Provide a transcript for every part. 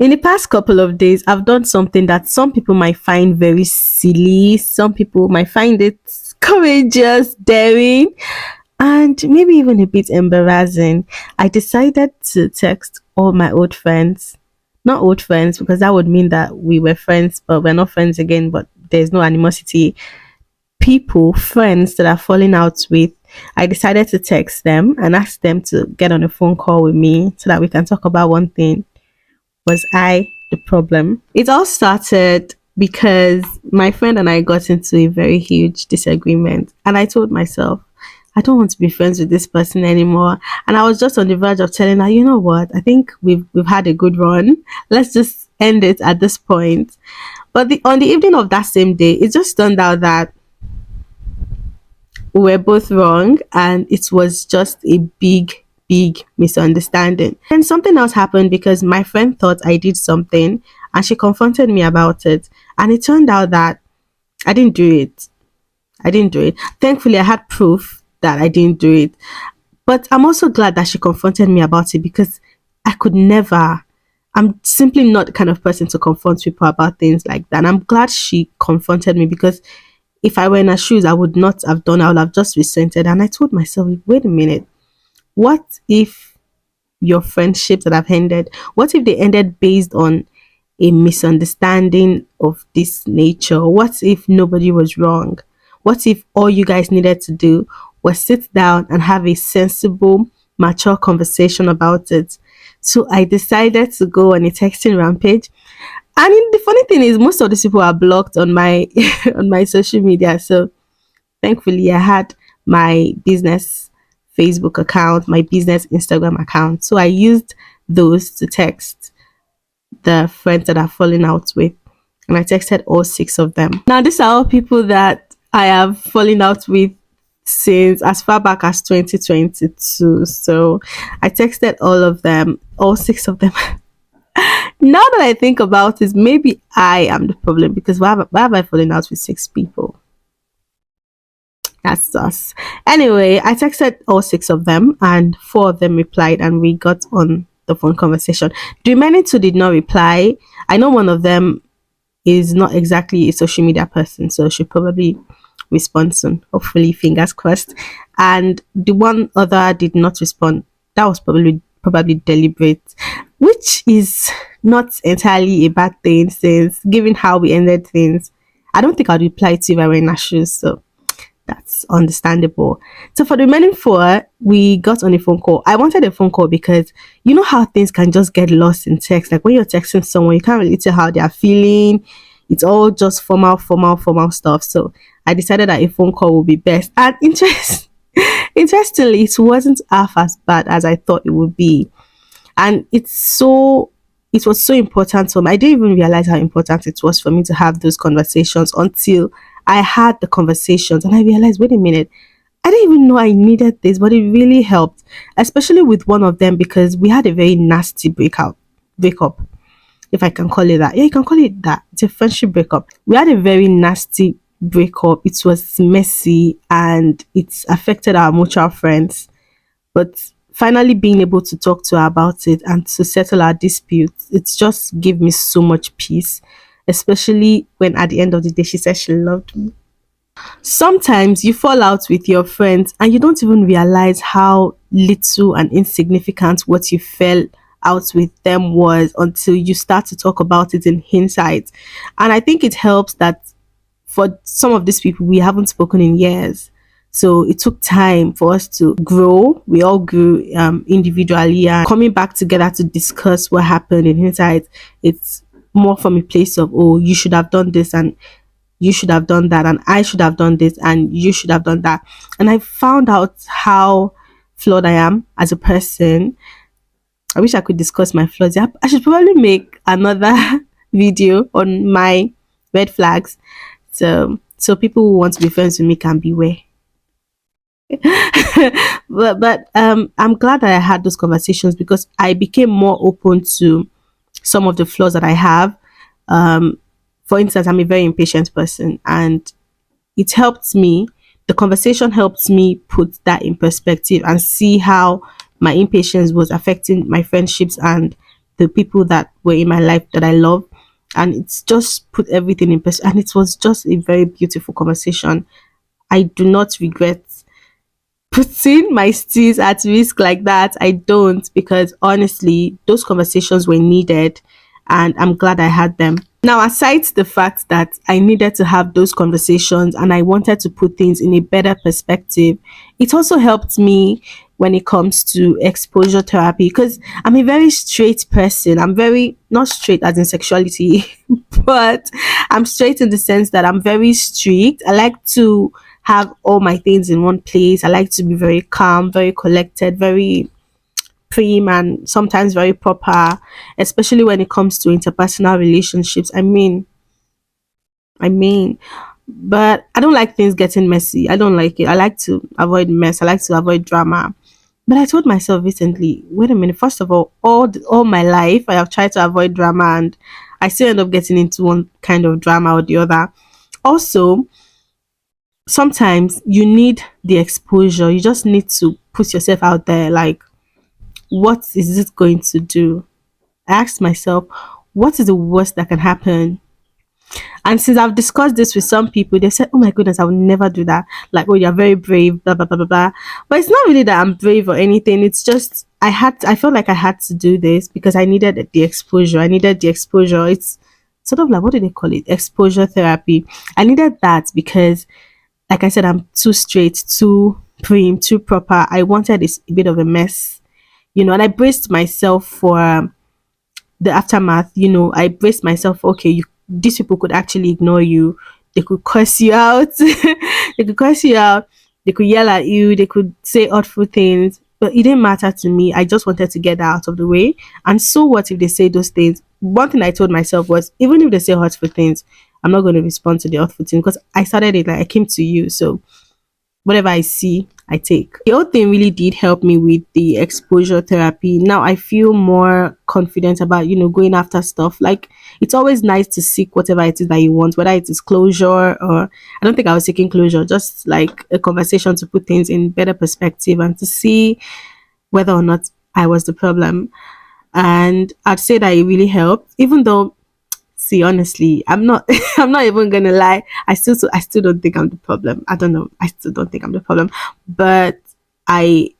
In the past couple of days, I've done something that some people might find very silly, some people might find it courageous, daring, and maybe even a bit embarrassing. I decided to text all my old friends. Not old friends, because that would mean that we were friends, but we're not friends again, but there's no animosity. People, friends that are falling out with, I decided to text them and ask them to get on a phone call with me so that we can talk about one thing. Was I the problem? It all started because my friend and I got into a very huge disagreement, and I told myself, I don't want to be friends with this person anymore. And I was just on the verge of telling her, you know what? I think we've had a good run. Let's just end it at this point. But on the evening of that same day, it just turned out that we were both wrong, and it was just a big misunderstanding. And something else happened because my friend thought I did something and she confronted me about it. And it turned out that I didn't do it. I didn't do it. Thankfully, I had proof that I didn't do it. But I'm also glad that she confronted me about it because I could never. I'm simply not the kind of person to confront people about things like that. And I'm glad she confronted me because if I were in her shoes, I would not have done. I would have just resented. And I told myself, wait a minute. What if your friendships that have ended, what if they ended based on a misunderstanding of this nature? What if nobody was wrong? What if all you guys needed to do was sit down and have a sensible, mature conversation about it? So I decided to go on a texting rampage. And the funny thing is, most of these people are blocked on my on my social media. So thankfully, I had my business Facebook account, my business Instagram account. So I used those to text the friends that I've fallen out with. And I texted all six of them. Now, these are all people that I have fallen out with since as far back as 2022. So I texted all of them, all six of them. Now that I think about it, maybe I am the problem because why have I fallen out with six people? That's us. Anyway, I texted all six of them and four of them replied and we got on the phone conversation. The remaining two did not reply. I know one of them is not exactly a social media person, so she'll probably respond soon. Hopefully, fingers crossed. And the one other did not respond. That was probably deliberate, which is not entirely a bad thing since given how we ended things. I don't think I'd reply to if I were in her shoes, so that's understandable. So for the remaining four, we got on a phone call. I wanted a phone call because you know how things can just get lost in text. Like when you're texting someone, you can't really tell how they are feeling. It's all just formal stuff. So I decided that a phone call would be best. And interestingly, it wasn't half as bad as I thought it would be. And it was so important for me. I didn't even realize how important it was for me to have those conversations until I had the conversations and I realized, wait a minute, I didn't even know I needed this, but it really helped, especially with one of them because we had a very nasty breakup, if I can call it that. Yeah, you can call it that. It's a friendship breakup. We had a very nasty breakup. It was messy and it's affected our mutual friends. But finally being able to talk to her about it and to settle our disputes, it's just gave me so much peace, especially when at the end of the day she said she loved me. Sometimes you fall out with your friends and you don't even realize how little and insignificant what you fell out with them was until you start to talk about it in hindsight. And I think it helps that for some of these people we haven't spoken in years. So it took time for us to grow. We all grew individually and coming back together to discuss what happened in hindsight. It's more from a place of, oh, you should have done this and you should have done that and I should have done this and you should have done that. And I found out how flawed I am as a person. I wish I could discuss my flaws. Yeah, I should probably make another video on my red flags. So people who want to be friends with me can beware. but I'm glad that I had those conversations because I became more open to some of the flaws that I have. For instance, I'm a very impatient person and it helped me. The conversation helped me put that in perspective and see how my impatience was affecting my friendships and the people that were in my life that I love. And it's just put everything in perspective. And it was just a very beautiful conversation. I do not regret putting my steez at risk like that. I don't, because honestly, those conversations were needed and I'm glad I had them. Now, aside the fact that I needed to have those conversations and I wanted to put things in a better perspective, it also helped me when it comes to exposure therapy because I'm a very straight person. I'm very, not straight as in sexuality, but I'm straight in the sense that I'm very strict. I like to have all my things in one place. I like to be very calm, very collected, very prim, and sometimes very proper, especially when it comes to interpersonal relationships. I mean, but I don't like things getting messy. I don't like it. I like to avoid mess. I like to avoid drama. But I told myself recently, wait a minute. First of all my life, I have tried to avoid drama, and I still end up getting into one kind of drama or the other. Also, sometimes you need the exposure. You just need to put yourself out there. Like, what is it going to do? I asked myself, what is the worst that can happen? And since I've discussed this with some people, they said, oh my goodness, I would never do that. Like, oh, you're very brave, blah, blah, blah, blah, blah. But it's not really that I'm brave or anything. It's just, I felt like I had to do this because I needed the exposure. I needed the exposure. It's sort of like, what do they call it? Exposure therapy. I needed that because, like I said, I'm too straight, too prim, too proper. I wanted this a bit of a mess, and I braced myself for the aftermath. I braced myself, okay, these people could actually ignore you. They could curse you out. They could curse you out. They could yell at you. They could say hurtful things. But it didn't matter to me. I just wanted to get that out of the way. And so what if they say those things? One thing I told myself was, even if they say hurtful things, I'm not going to respond to the hurtful thing because I started it, like I came to you. So whatever I see, I take. The whole thing really did help me with the exposure therapy. Now I feel more confident about, going after stuff. Like, it's always nice to seek whatever it is that you want, whether it is closure or, I don't think I was seeking closure, just like a conversation to put things in better perspective and to see whether or not I was the problem. And I'd say that it really helped, even though, see, honestly, I'm not I'm not even gonna lie. I still don't think I'm the problem. I don't know. I still don't think I'm the problem. But I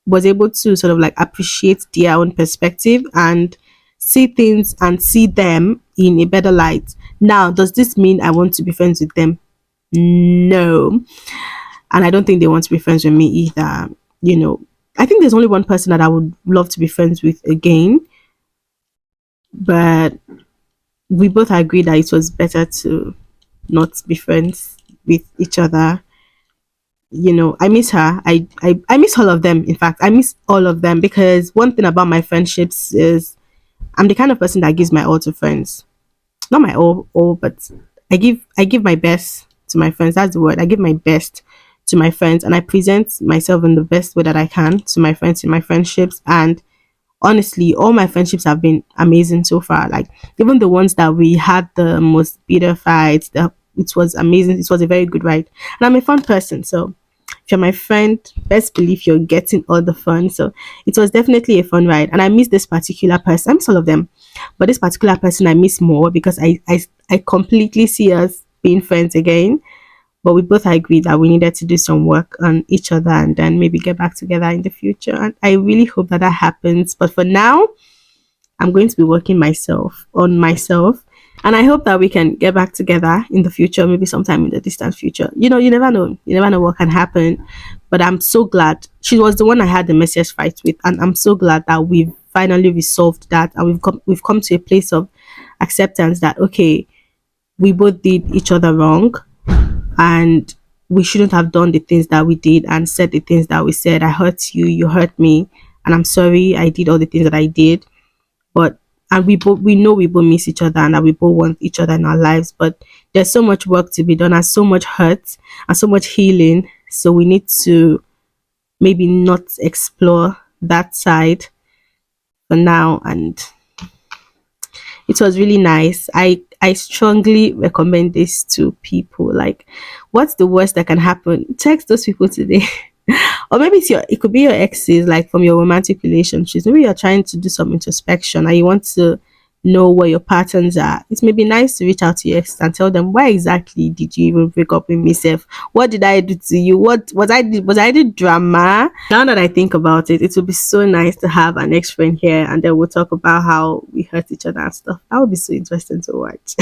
was able to sort of like appreciate their own perspective and see things and see them in a better light. Now, does this mean I want to be friends with them? No. And I don't think they want to be friends with me either. I think there's only one person that I would love to be friends with again. But we both agreed that it was better to not be friends with each other. I miss her. I miss all of them. In fact, I miss all of them because one thing about my friendships is I'm the kind of person that gives my all to friends. Not my all, but I give my best to my friends. That's the word. I give my best to my friends and I present myself in the best way that I can to my friends in my friendships. And honestly, all my friendships have been amazing so far. Like, even the ones that we had the most bitter fights, it was amazing. It was a very good ride. And I'm a fun person. So if you're my friend, best believe you're getting all the fun. So it was definitely a fun ride. And I miss this particular person. I miss all of them. But this particular person I miss more because I completely see us being friends again. But we both agreed that we needed to do some work on each other and then maybe get back together in the future. And I really hope that happens. But for now, I'm going to be working on myself. And I hope that we can get back together in the future, maybe sometime in the distant future. You never know. You never know what can happen. But I'm so glad. She was the one I had the messiest fight with. And I'm so glad that we've finally resolved that. And we've come to a place of acceptance that, okay, we both did each other wrong and we shouldn't have done the things that we did and said the things that we said. I hurt you, you hurt me, and I'm sorry I did all the things that I did. But and we know we both miss each other and that we both want each other in our lives. But there's so much work to be done and so much hurt and so much healing. So we need to maybe not explore that side for now. And it was really nice. I strongly recommend this to people. Like, what's the worst that can happen? Text those people today. Or maybe it could be your exes, like from your romantic relationships. Maybe you're trying to do some introspection and you want to know what your patterns are. It may be nice to reach out to your ex and tell them, why exactly did you even break up with me, Seth? What did I do to you? What was I did drama? Now that I think about it, it would be so nice to have an ex friend here and then we'll talk about how we hurt each other and stuff. That would be so interesting to watch.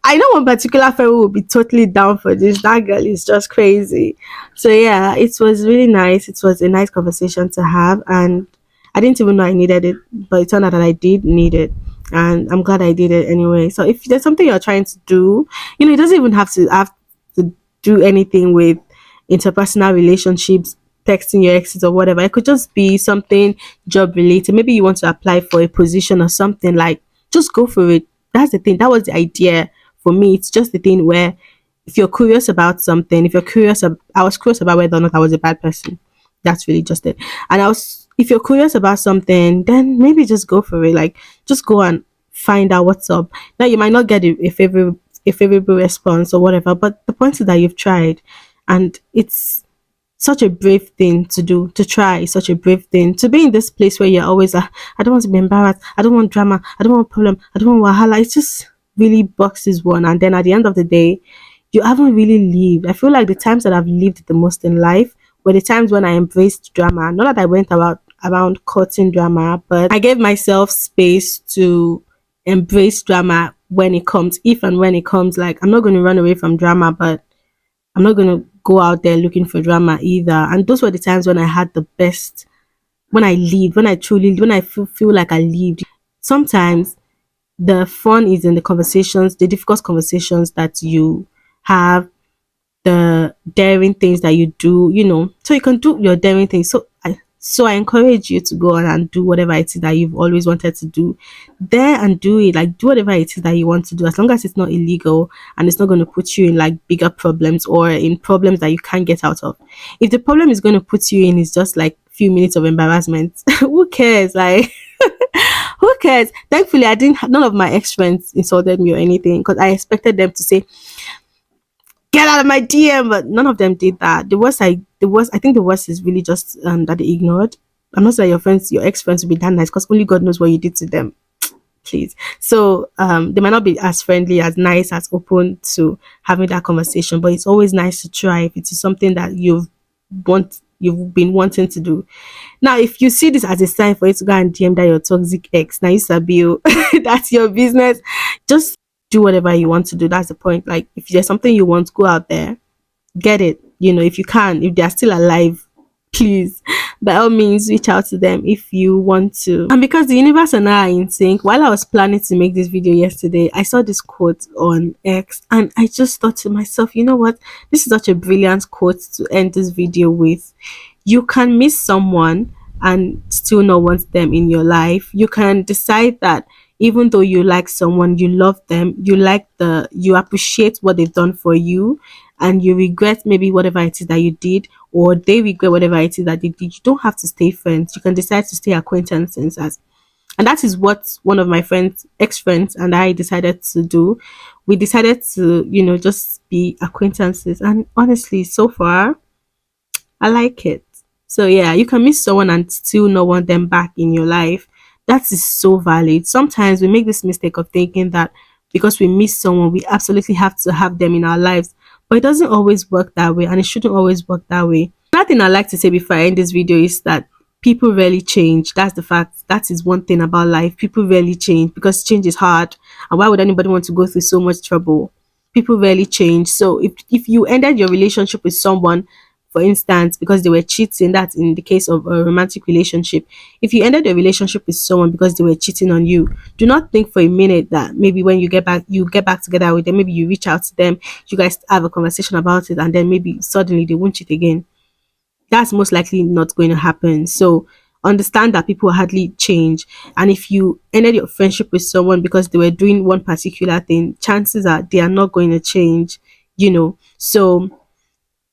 I know one particular friend who will be totally down for this. That girl is just crazy. So yeah, it was really nice. It was a nice conversation to have, and I didn't even know I needed it, but it turned out that I did need it, and I'm glad I did it anyway. So if there's something you're trying to do, it doesn't even have to do anything with interpersonal relationships, texting your exes or whatever. It could just be something job related. Maybe you want to apply for a position or something like. Just go for it. That's the thing. That was the idea for me. It's just the thing where if you're curious about something, if you're curious, I was curious about whether or not I was a bad person. That's really just it. And if you're curious about something, then maybe just go for it. Like, just go and find out what's up. Now, you might not get a favorable response or whatever, but the point is that you've tried, and it's such a brave thing to do, to try, such a brave thing to be in this place where you're always I don't want to be embarrassed, I don't want drama, I don't want problem, I don't want wahala. It's just really boxes one, and then at the end of the day you haven't really lived. I feel like the times that I've lived the most in life were the times when I embraced drama. Not that I went about around courting drama, but I gave myself space to embrace drama when it comes, if and when it comes. Like, I'm not going to run away from drama, but I'm not going to go out there looking for drama either. And those were the times when I had the best, when I lived, when I feel like I lived. Sometimes the fun is in the conversations, the difficult conversations that you have, the daring things that you do, so you can do your daring things. So I encourage you to go on and do whatever it is that you've always wanted to do. There and do it. Like, do whatever it is that you want to do, as long as it's not illegal and it's not going to put you in like bigger problems or in problems that you can't get out of. If the problem is going to put you in is just like few minutes of embarrassment, who cares? Like, who cares? Thankfully, I didn't. None of my ex friends insulted me or anything because I expected them to say, "Get out of my DM," but none of them did that. I think the worst is really just that they ignored. I'm not saying your ex friends will be that nice because only God knows what you did to them. Please. So they might not be as friendly, as nice, as open to having that conversation, but it's always nice to try if it is something that you've been wanting to do. Now, if you see this as a sign for you to go and DM that your toxic ex, now you sabi that's your business. Just do whatever you want to do. That's the point. Like, if there's something you want, go out there, get it. If you can, if they're still alive, please, by all means, reach out to them if you want to. And because the universe and I are in sync, while I was planning to make this video yesterday, I saw this quote on X and I just thought to myself, you know what? This is such a brilliant quote to end this video with. You can miss someone and still not want them in your life. You can decide that even though you like someone, you love them, you appreciate what they've done for you, and you regret maybe whatever it is that you did, or they regret whatever it is that they did. You don't have to stay friends. You can decide to stay acquaintances. And that is what one of my friends, ex-friends, and I decided to do. We decided to, just be acquaintances. And honestly, so far, I like it. So yeah, you can miss someone and still not want them back in your life. That is so valid. Sometimes we make this mistake of thinking that because we miss someone, we absolutely have to have them in our lives. But it doesn't always work that way, and it shouldn't always work that way. Another thing I like to say before I end this video is that people rarely change. That's the fact. That is one thing about life. People rarely change because change is hard. And why would anybody want to go through so much trouble? People rarely change. So if you ended your relationship with someone, for instance, because they were cheating, that's in the case of a romantic relationship. If you ended a relationship with someone because they were cheating on you, do not think for a minute that maybe when you get back together with them, maybe you reach out to them, you guys have a conversation about it, and then maybe suddenly they won't cheat again. That's most likely not going to happen. So understand that people hardly change. And if you ended your friendship with someone because they were doing one particular thing, chances are they are not going to change. So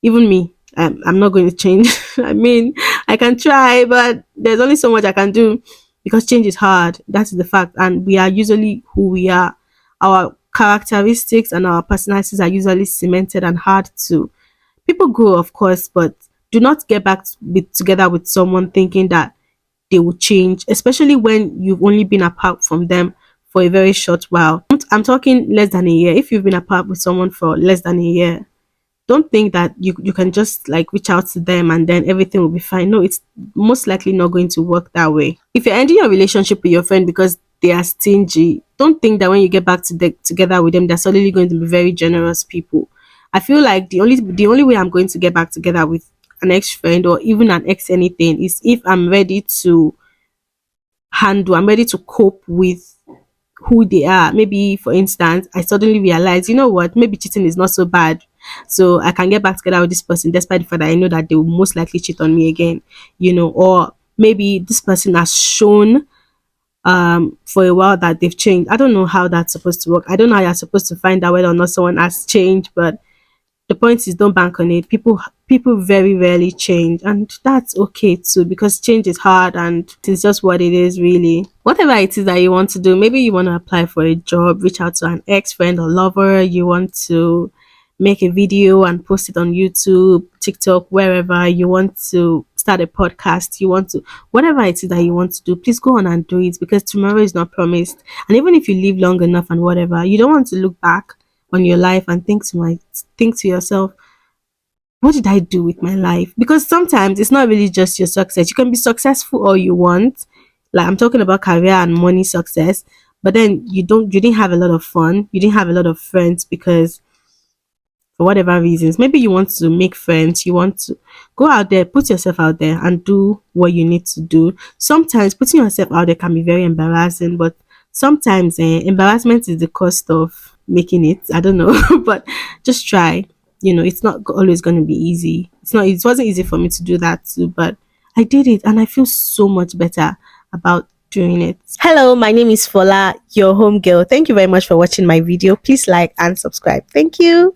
even me, I'm not going to change. I mean, I can try, but there's only so much I can do because change is hard. That's the fact. And we are usually who we are. Our characteristics and our personalities are usually cemented and hard to People grow, of course, but do not get back together with someone thinking that they will change, especially when you've only been apart from them for a very short while. I'm talking less than a year. If you've been apart with someone for less than a year, don't think that you can just like reach out to them and then everything will be fine. No, it's most likely not going to work that way. If you're ending your relationship with your friend because they are stingy, don't think that when you get back together with them, they're suddenly going to be very generous people. I feel like the only way I'm going to get back together with an ex friend or even an ex anything is if I'm ready to cope with who they are. Maybe, for instance, I suddenly realize, you know what, maybe cheating is not so bad. So I can get back together with this person despite the fact that I know that they will most likely cheat on me again, or maybe this person has shown for a while that they've changed. I don't know how that's supposed to work. I don't know how you're supposed to find out whether or not someone has changed, but the point is don't bank on it. People very rarely change, and that's okay too, because change is hard and it's just what it is really. Whatever it is that you want to do, maybe you want to apply for a job, reach out to an ex-friend or lover, you want to make a video and post it on YouTube, TikTok, wherever, you want to start a podcast, you want to, whatever it is that you want to do, please go on and do it, because tomorrow is not promised. And even if you live long enough and whatever, you don't want to look back on your life and think to yourself, what did I do with my life? Because sometimes it's not really just your success. You can be successful all you want. Like, I'm talking about career and money success, but then you didn't have a lot of fun. You didn't have a lot of friends because for whatever reasons. Maybe you want to make friends, you want to go out there, put yourself out there and do what you need to do. Sometimes putting yourself out there can be very embarrassing, but sometimes embarrassment is the cost of making it. I don't know, but just try. It's not always going to be easy. It wasn't easy for me to do that too, but I did it and I feel so much better about doing it. Hello, my name is Fola, your home girl. Thank you very much for watching my video. Please like and subscribe. Thank you.